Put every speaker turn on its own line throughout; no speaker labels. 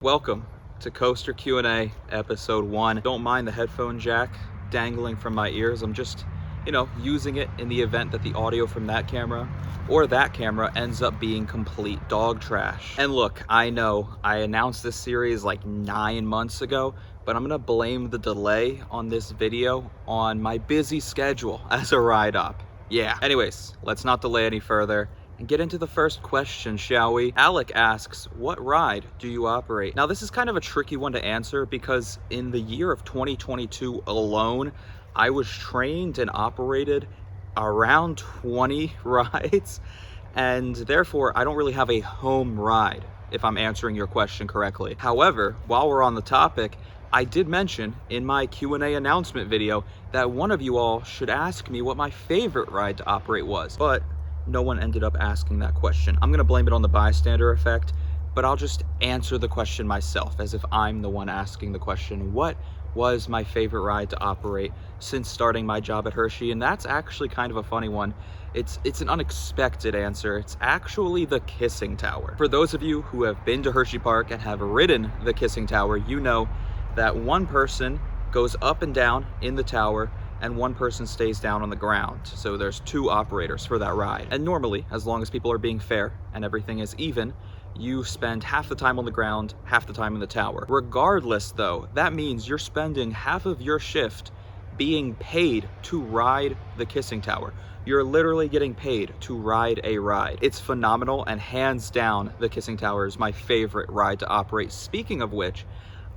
Welcome to Coaster Q&A episode 1. Don't mind the headphone jack dangling from my ears. I'm just, using it in the event that the audio from that camera or that camera ends up being complete dog trash. And look, I know I announced this series like 9 months ago, but I'm gonna blame the delay on this video on my busy schedule as a ride op. Yeah. Anyways, let's not delay any further and get into the first question, shall we? Alec asks, what ride do you operate? Now, this is kind of a tricky one to answer because in the year of 2022 alone, I was trained and operated around 20 rides, and therefore I don't really have a home ride, if I'm answering your question correctly. However, while we're on the topic, I did mention in my Q&A announcement video that one of you all should ask me what my favorite ride to operate was, but no one ended up asking that question. I'm gonna blame it on the bystander effect, but I'll just answer the question myself as if I'm the one asking the question. What was my favorite ride to operate since starting my job at Hershey? And that's actually kind of a funny one. It's an unexpected answer. It's actually the Kissing Tower. For those of you who have been to Hershey Park and have ridden the Kissing Tower, you know that one person goes up and down in the tower and one person stays down on the ground. So there's two operators for that ride. And normally, as long as people are being fair and everything is even, you spend half the time on the ground, half the time in the tower. Regardless though, that means you're spending half of your shift being paid to ride the Kissing Tower. You're literally getting paid to ride a ride. It's phenomenal, and hands down, the Kissing Tower is my favorite ride to operate. Speaking of which,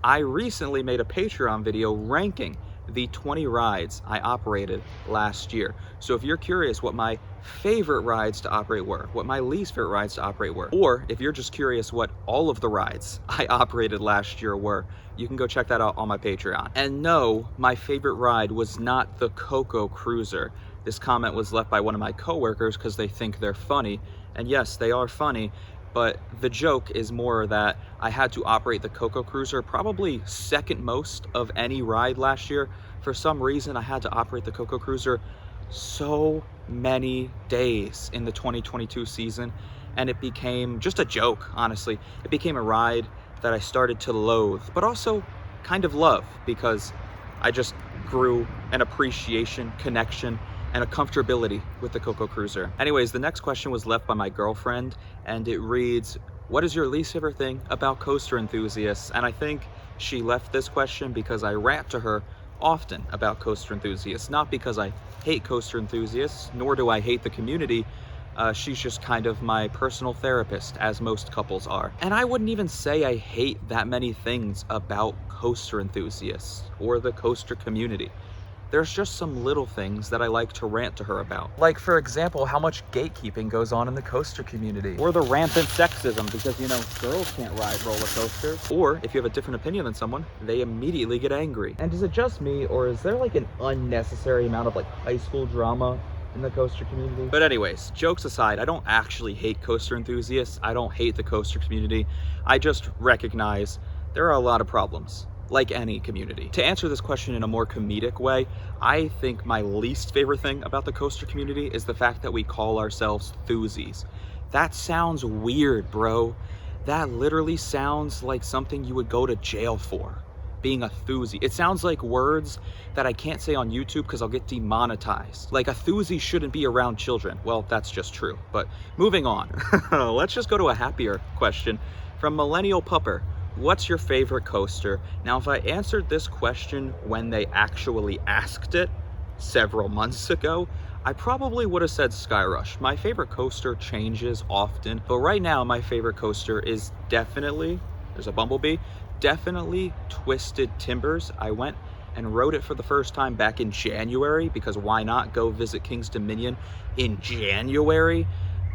I recently made a Patreon video ranking the 20 rides I operated last year. So if you're curious what my favorite rides to operate were, what my least favorite rides to operate were, or if you're just curious what all of the rides I operated last year were, you can go check that out on my Patreon. And no, my favorite ride was not the Coco Cruiser. This comment was left by one of my coworkers because they think they're funny. And yes, they are funny, but the joke is more that I had to operate the Coco Cruiser probably second most of any ride last year. For some reason, I had to operate the Coco Cruiser so many days in the 2022 season, and it became just a joke, honestly. It became a ride that I started to loathe, but also kind of love, because I just grew an appreciation, connection, and a comfortability with the Coco Cruiser. Anyways, the next question was left by my girlfriend, and it reads, what is your least favorite thing about coaster enthusiasts? And I think she left this question because I rant to her often about coaster enthusiasts, not because I hate coaster enthusiasts, nor do I hate the community. She's just kind of my personal therapist, as most couples are. And I wouldn't even say I hate that many things about coaster enthusiasts or the coaster community. There's just some little things that I like to rant to her about. Like, for example, how much gatekeeping goes on in the coaster community. Or the rampant sexism because, girls can't ride roller coasters. Or, if you have a different opinion than someone, they immediately get angry. And is it just me, or is there like an unnecessary amount of high school drama in the coaster community? But anyways, jokes aside, I don't actually hate coaster enthusiasts. I don't hate the coaster community. I just recognize there are a lot of problems, like any community. To answer this question in a more comedic way, I think my least favorite thing about the coaster community is the fact that we call ourselves Thoosies. That sounds weird, bro. That literally sounds like something you would go to jail for, being a Thoosie. It sounds like words that I can't say on YouTube because I'll get demonetized. Like, a Thoosie shouldn't be around children. Well, that's just true. But moving on, let's just go to a happier question from Millennial Pupper. What's your favorite coaster? Now, if I answered this question when they actually asked it several months ago, I probably would have said Skyrush. My favorite coaster changes often, but right now my favorite coaster is definitely, there's a bumblebee, definitely Twisted Timbers. I went and rode it for the first time back in January, because why not go visit King's Dominion in January?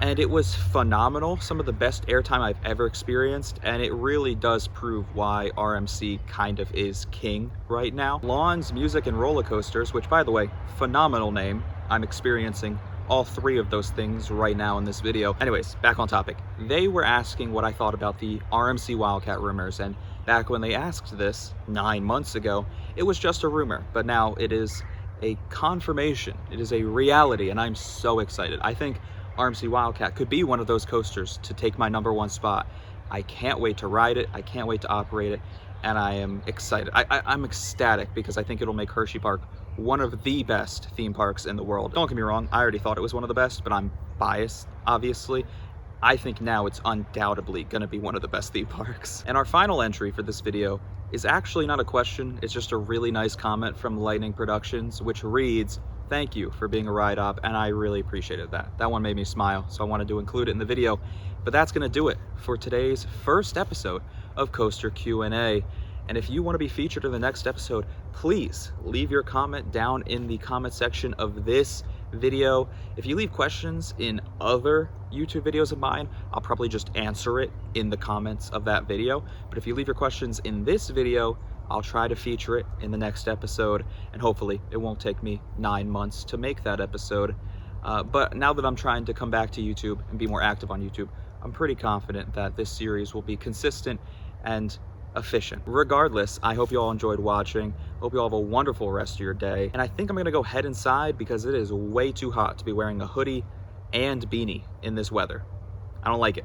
And it was phenomenal, some of the best airtime I've ever experienced, and it really does prove why RMC kind of is king right now. Lawns, Music, and Roller Coasters, which, by the way, phenomenal name. I'm experiencing all three of those things right now in this video. Anyways, back on topic. They were asking what I thought about the RMC Wildcat rumors, and back when they asked this 9 months ago, it was just a rumor, but now it is a confirmation. It is a reality, and I'm so excited. I think RMC Wildcat could be one of those coasters to take my #1 spot I can't wait to ride it. I can't wait to operate it. And I am excited. I'm ecstatic because I think it'll make Hershey Park one of the best theme parks in the world. Don't get me wrong, I already thought it was one of the best, but I'm biased, obviously. I think now it's undoubtedly gonna be one of the best theme parks. And our final entry for this video is actually not a question, it's just a really nice comment from Lightning Productions, which reads, "Thank you for being a ride op," and I really appreciated that. That one made me smile, so I wanted to include it in the video. But that's gonna do it for today's first episode of Coaster Q&A. And if you want to be featured in the next episode, please leave your comment down in the comment section of this video. If you leave questions in other YouTube videos of mine, I'll probably just answer it in the comments of that video. But if you leave your questions in this video, I'll try to feature it in the next episode, and hopefully it won't take me 9 months to make that episode. But now that I'm trying to come back to YouTube and be more active on YouTube, I'm pretty confident that this series will be consistent and efficient. Regardless, I hope you all enjoyed watching. Hope you all have a wonderful rest of your day. And I think I'm gonna go head inside because it is way too hot to be wearing a hoodie and beanie in this weather. I don't like it.